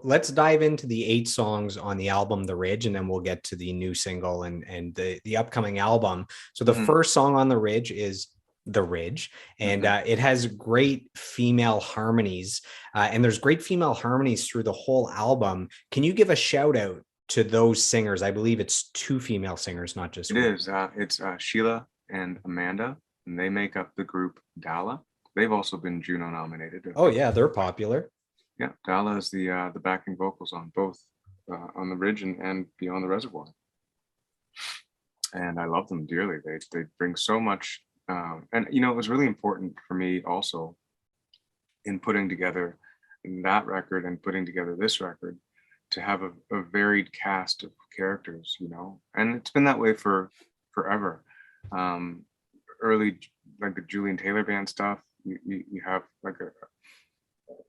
let's dive into the 8 songs on the album The Ridge, and then we'll get to the new single and the upcoming album. So the Hmm. first song on The Ridge is The Ridge, and Hmm. it has great female harmonies, and there's great female harmonies through the whole album. Can you give a shout out to those singers? I believe it's 2 female singers, not just It one. is. It's Sheila and Amanda, and they make up the group Dala. They've also been Juno nominated a Oh couple. yeah, they're popular. Yeah, Dala is the backing vocals on both on the Ridge and Beyond the Reservoir, and I love them dearly. They bring so much, and it was really important for me also in putting together that record and putting together this record to have a varied cast of characters, and it's been that way for forever. Um, Early, like the Julian Taylor band stuff, you have like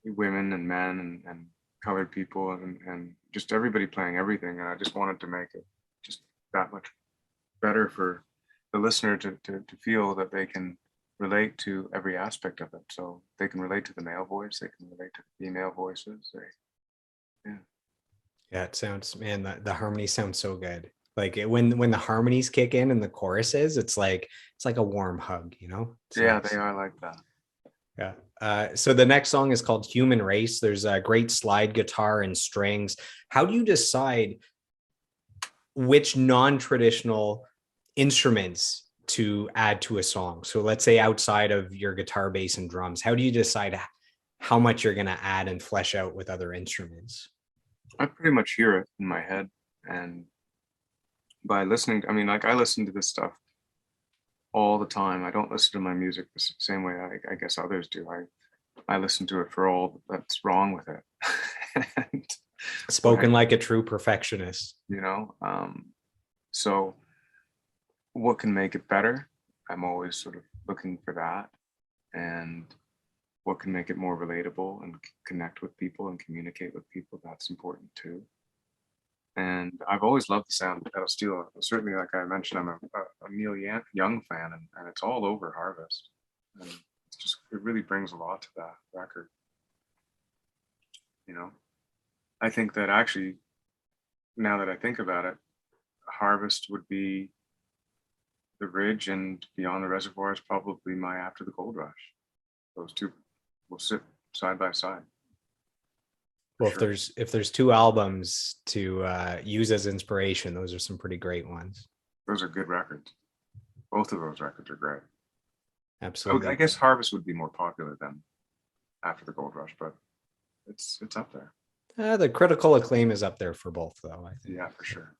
women and men and colored people and just everybody playing everything. And I just wanted to make it just that much better for the listener to feel that they can relate to every aspect of it. So they can relate to the male voice, they can relate to the female voices. Yeah. Yeah, it sounds, man, the harmony sounds so good. Like when the harmonies kick in and the choruses, it's like a warm hug, It's Yeah, nice. they are like that. Yeah. So the next song is called Human Race. There's a great slide guitar and strings. How do you decide which non-traditional instruments to add to a song? So let's say outside of your guitar, bass, and drums, how do you decide how much you're going to add and flesh out with other instruments? I pretty much hear it in my head. And by listening, I mean, like I listen to this stuff all the time. I don't listen to my music the same way I guess others do. I listen to it for all that's wrong with it. And when I, Spoken like a true perfectionist. you know, um, so what can make it better? I'm always sort of looking for that, and what can make it more relatable and connect with people and communicate with people. That's important too. And I've always loved the sound of pedal steel. Certainly, like I mentioned, I'm a Neil Young fan, and it's all over Harvest. And it really brings a lot to that record. You know, I think that actually, now that I think about it, Harvest would be the Ridge, and Beyond the Reservoir is probably my After the Gold Rush. Those two will sit side by side for Well, if sure. there's 2 albums to use as inspiration, those are some pretty great ones. Those are good records. Both of those records are great. I Absolutely. guess Harvest would be more popular than After the Gold Rush, but it's up there. The critical acclaim is up there for both, though, I think. Yeah, for sure.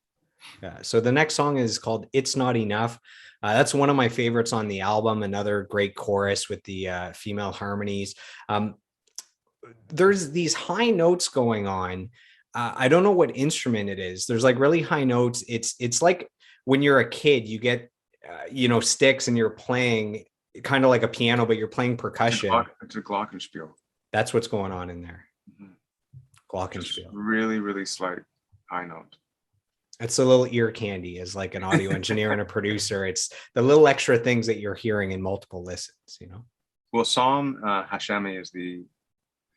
Yeah. So the next song is called "It's Not Enough." That's one of my favorites on the album. Another great chorus with the female harmonies. Um, there's these high notes going on. I don't know what instrument it is. There's like really high notes. It's like when you're a kid, you get sticks and you're playing kind of like a piano, but you're playing percussion. It's a glockenspiel. That's what's going on in there. Mhm. Just Glockenspiel. really, really slight high note. It's a little ear candy as like an audio engineer and a producer. It's the little extra things that you're hearing in multiple listens. Well, Sam Hashemi is the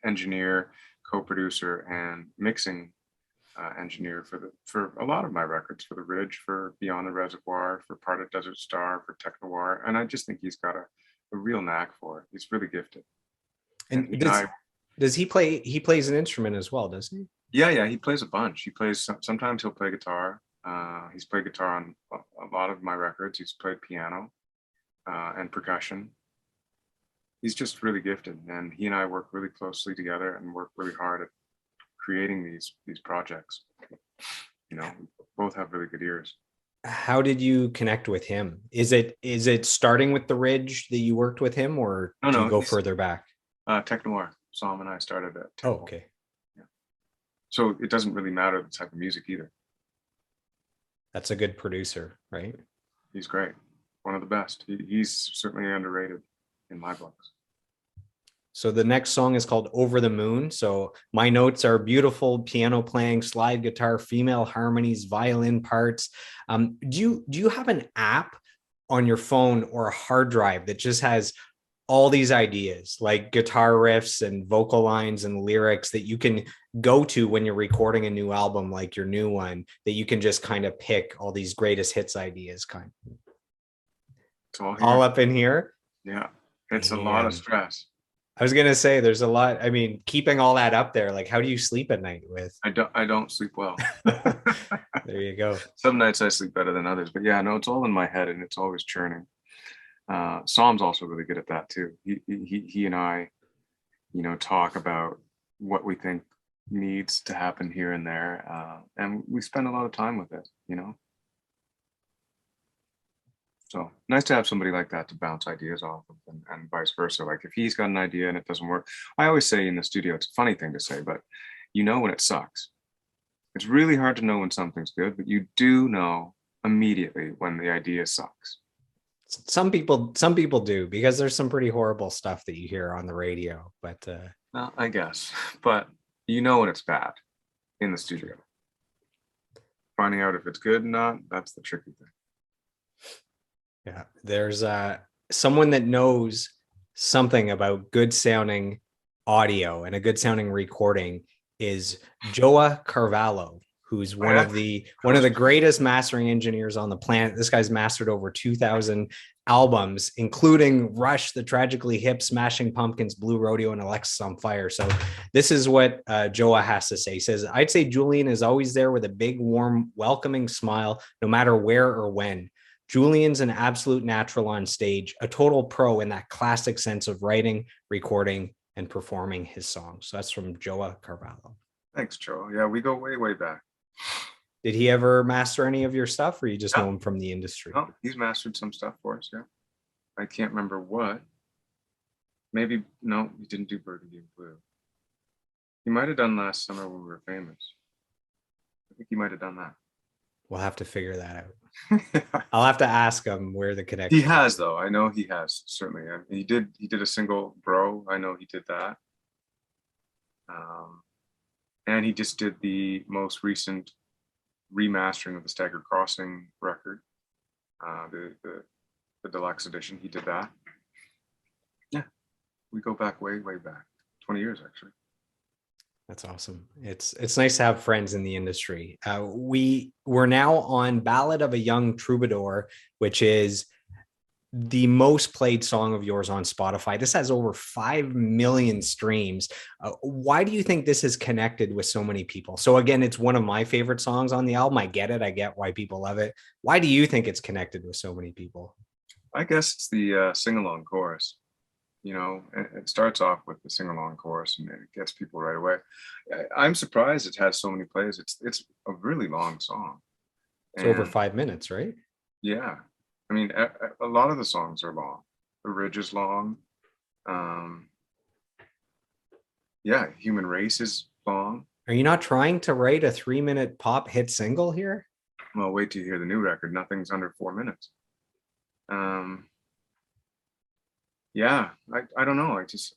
engineer, co-producer, and mixing engineer for a lot of my records, for The Ridge, for Beyond the Reservoir, for Part of Desert Star, for Tech Noir, and I just think he's got a real knack for it. He's really gifted. And And does he play? He plays an instrument as well, doesn't he? yeah, he plays a bunch. He plays sometimes he'll play guitar. He's played guitar on a lot of my records. He's played piano and percussion. He's just really gifted, and he and I work really closely together and work really hard at creating these projects. We both have really good ears. How did you connect with him? Is it starting with the Ridge that you worked with him, or No, do you no, go he's further back? Tech Noir. Sam and I started at Oh, Tech Noir. okay. Yeah. So it doesn't really matter the type of music either. That's a good producer, right? He's great. One of the best. He's certainly underrated in my books. So the next song is called Over the Moon. So my notes are beautiful piano playing, slide guitar, female harmonies, violin parts. Do you have an app on your phone or a hard drive that just has all these ideas like guitar riffs and vocal lines and lyrics that you can go to when you're recording a new album, like your new one, that you can just kind of pick all these greatest hits ideas kind of It's all all here. up in here. Yeah. It's a lot of Damn. stress. I was gonna say there's a lot. I mean, keeping all that up there, like how do you sleep at night with? I don't sleep well. There you go. Some nights I sleep better than others, but yeah, no, it's all in my head and it's always churning. Psalm's also really good at that too. He and I, talk about what we think needs to happen here and there, and we spend a lot of time with it. So nice to have somebody like that to bounce ideas off of, and vice versa. Like if he's got an idea and it doesn't work, I always say in the studio, it's a funny thing to say, but when it sucks. It's really hard to know when something's good, but you do know immediately when the idea sucks. Some people do, because there's some pretty horrible stuff that you hear on the radio, but Well, I guess, but you know when it's bad in the studio. Finding out if it's good or not, that's the tricky thing. yeah, there's someone that knows something about good sounding audio and a good sounding recording is Joa Carvalho, who's one of the greatest mastering engineers on the planet. This guy's mastered over 2,000 albums, including Rush, The Tragically Hip, Smashing Pumpkins, Blue Rodeo, and Alexis on Fire. So this is what Joa has to say. He says, I'd say Julian is always there with a big, warm, welcoming smile, no matter where or when. Julian's an absolute natural on stage, a total pro in that classic sense of writing, recording, and performing his songs. So that's from Joa Carvalho. Thanks, Joe. Yeah, we go way, way back. Did he ever master any of your stuff, or you just know him from the industry? Oh, he's mastered some stuff for us, yeah. I can't remember what. Maybe, no, he didn't do Burgundy and Blue. He might have done Last Summer When We Were Famous. I think he might have done that. We'll have to figure that out. I'll have to ask him where the connection He has, though. I know he has, certainly. And he did a single, Bro. I know he did that. And he just did the most recent remastering of the Staggered Crossing record, the deluxe edition. He did that. Yeah, we go back way, way back, 20 years actually. That's awesome. It's nice to have friends in the industry. We're now on Ballad of a Young Troubadour, which is the most played song of yours on Spotify. This has over 5 million streams. Why do you think this is connected with so many people? So again, it's one of my favorite songs on the album. I get it. I get why people love it. Why do you think it's connected with so many people? I guess it's the sing-along chorus. It starts off with the sing-along chorus and it gets people right away. I'm surprised it has so many plays. It's a really long song. It's over 5 minutes, right? Yeah. I mean, a lot of the songs are long. The Ridge is long. Yeah, Human Race is long. Are you not trying to write a 3-minute pop hit single here? Well, wait till you hear the new record. Nothing's under 4 minutes. Yeah, I don't know. It's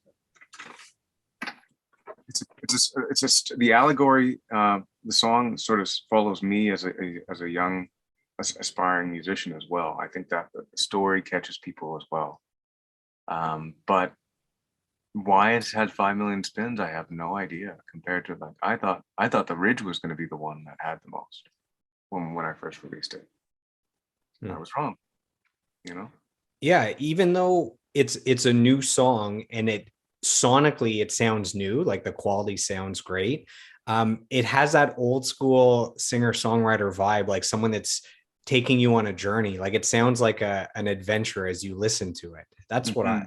just the allegory. The song sort of follows me as a young aspiring musician as well. I think that the story catches people as well. But why it's had 5 million spins, I have no idea. Compared to I thought the Ridge was going to be the one that had the most when I first released it. I was wrong. Yeah, even though it's a new song and it sonically it sounds new, like the quality sounds great. It has that old school singer-songwriter vibe, like someone that's taking you on a journey. Like it sounds like an adventure as you listen to it. That's what I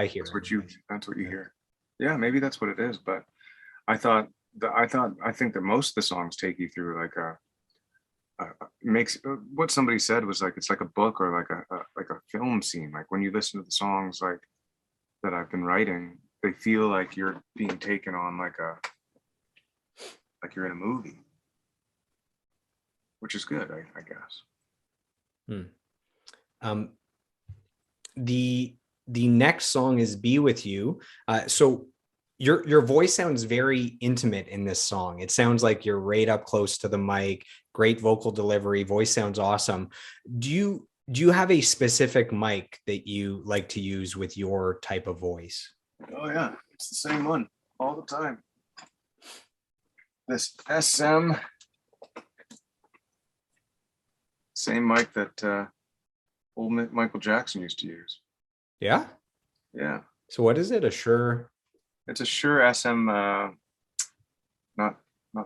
hear. That's what you hear. Yeah, maybe that's what it is. But I think that most of the songs take you through like makes what somebody said was like it's like a book or like a film scene. Like when you listen to the songs like that I've been writing, they feel like you're being taken on like you're in a movie, which is good, I guess. The next song is Be With You. So your voice sounds very intimate in this song. It sounds like you're right up close to the mic, great vocal delivery, voice sounds awesome. Do Do you have a specific mic that you like to use with your type of voice? Oh yeah, it's the same one all the time. This SM, same mic that old Michael Jackson used to use. Yeah. Yeah, So what is it? A Shure? it's a Shure SM, not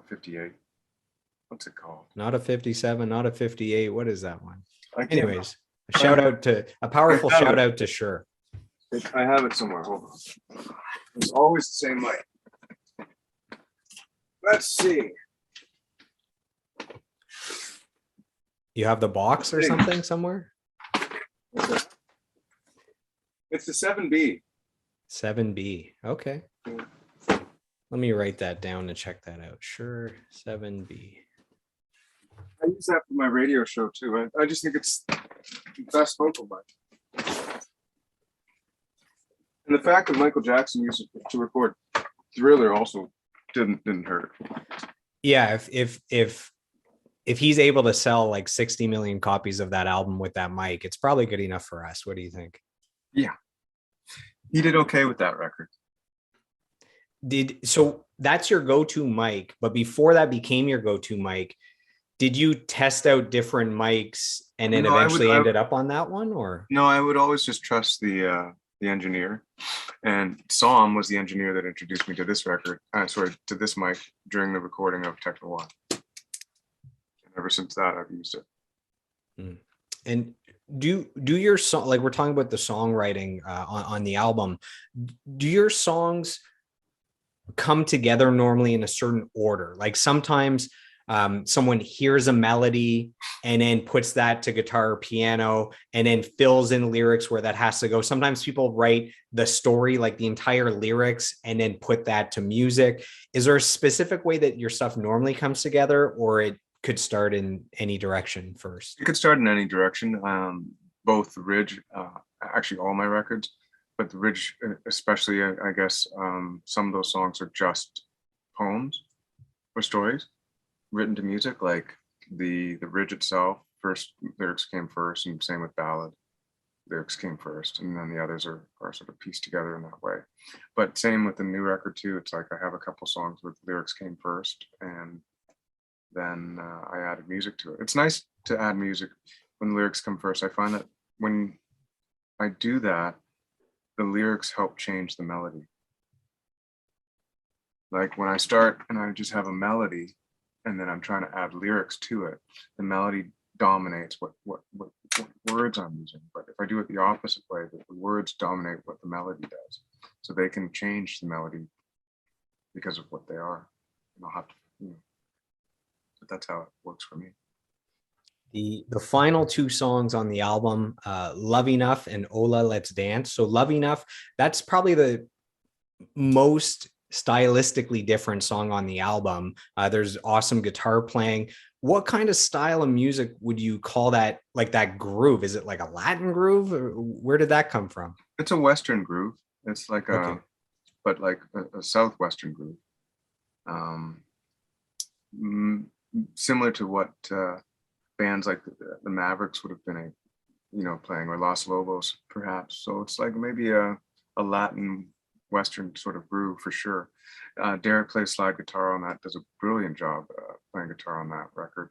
58. What's it called? Not a 57, not a 58. What is that one? I can't. Anyways, a powerful shout out to Shure. I have it somewhere. Hold on. It's always the same mic. Let's see. You have the box or something somewhere? It's the 7B. 7B. Okay. Let me write that down and check that out. Sure, 7B. I use that for my radio show too. I just think it's the best vocal mic. And the fact that Michael Jackson used it to record Thriller also didn't hurt. Yeah, if he's able to sell like 60 million copies of that album with that mic, it's probably good enough for us. What do you think? Yeah. He did okay with that record. So that's your go-to mic, but before that became your go-to mic, did you test out different mics and then eventually ended up on that one? Or no, I would always just trust the engineer. And Som was the engineer that introduced me to this record, to this mic during the recording of Techno One. And ever since that, I've used it. And do your song, like we're talking about the songwriting on the album, do your songs come together normally in a certain order? Like sometimes someone hears a melody and then puts that to guitar or piano and then fills in lyrics where that has to go. Sometimes people write the story, like the entire lyrics, and then put that to music. Is there a specific way that your stuff normally comes together, or it could start in any direction first? It could start in any direction. Both the Ridge, actually all my records, but the Ridge especially, I guess some of those songs are just poems or stories written to music. Like the Ridge itself, first lyrics came first, and same with Ballad, lyrics came first, and then the others are sort of pieced together in that way. But same with the new record too. It's like I have a couple songs where lyrics came first, and then I added music to it. It's nice to add music when lyrics come first. I find that when I do that, the lyrics help change the melody. Like when I start and I just have a melody and then I'm trying to add lyrics to it, the melody dominates what words I'm using. But if I do it the opposite way, that the words dominate what the melody does. So they can change the melody because of what they are. And I'll have to, but that's how it works for me. The final two songs on the album, Love Enough and Ola Let's Dance. So Love Enough, that's probably the most stylistically different song on the album. There's awesome guitar playing. What kind of style of music would you call that? Like that groove? Is it like a Latin groove? Or where did that come from? It's a Western groove. It's like but like a Southwestern groove. Similar to what bands like the Mavericks would have been, playing, or Los Lobos, perhaps. So it's like maybe a Latin Western sort of groove for sure. Derek plays slide guitar on that, does a brilliant job playing guitar on that record.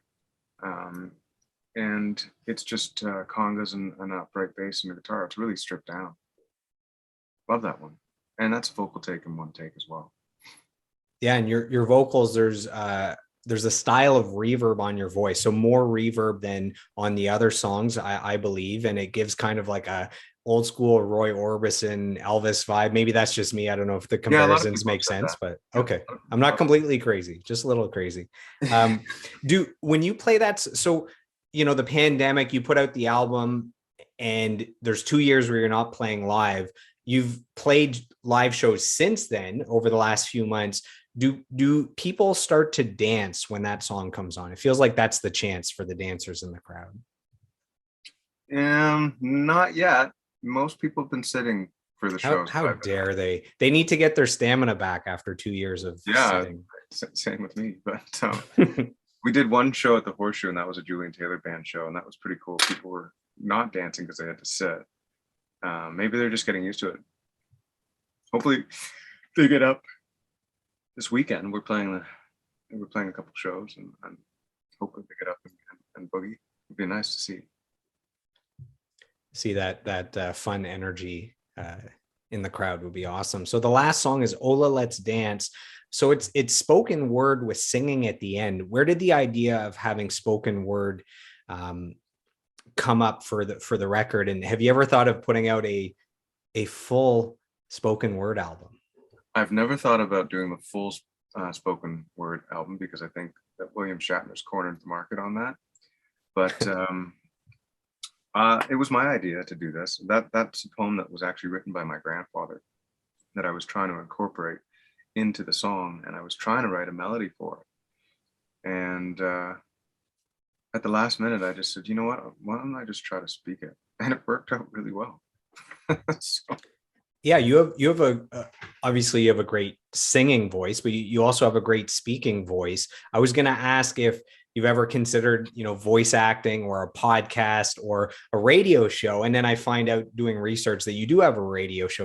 And it's just congas and an upright bass and a guitar. It's really stripped down. Love that one. And that's a vocal take in one take as well. Yeah, and your vocals, there's a style of reverb on your voice, so more reverb than on the other songs, I believe, and it gives kind of like a old school Roy Orbison, Elvis vibe. Maybe that's just me. I don't know if the comparisons make sense, but okay, I'm not completely crazy, just a little crazy. When you play that, so the pandemic, you put out the album, and there's 2 years where you're not playing live. You've played live shows since then over the last few months. Do people start to dance when that song comes on? It feels like that's the chance for the dancers in the crowd. Not yet. Most people have been sitting for the shows. How dare they? They need to get their stamina back after 2 years of sitting. Same with me. But we did one show at the Horseshoe, and that was a Julian Taylor band show, and that was pretty cool. People were not dancing because they had to sit. Maybe they're just getting used to it. Hopefully they get up this weekend. We're playing a couple shows, and hopefully they get up and boogie. It'd be nice to see that fun energy in the crowd would be awesome. So the last song is Ola Let's Dance. So it's spoken word with singing at the end. Where did the idea of having spoken word come up for the record? And have you ever thought of putting out a full spoken word album? I've never thought about doing a full spoken word album because I think that William Shatner's cornered the market on that. But it was my idea to do this. That's a poem that was actually written by my grandfather that I was trying to incorporate into the song, and I was trying to write a melody for it. And at the last minute, I just said, you know what? Why don't I just try to speak it? And it worked out really well. So. Yeah, you have obviously you have a great singing voice, but you also have a great speaking voice. I was going to ask if you've ever considered, voice acting or a podcast or a radio show. And then I find out doing research that you do have a radio show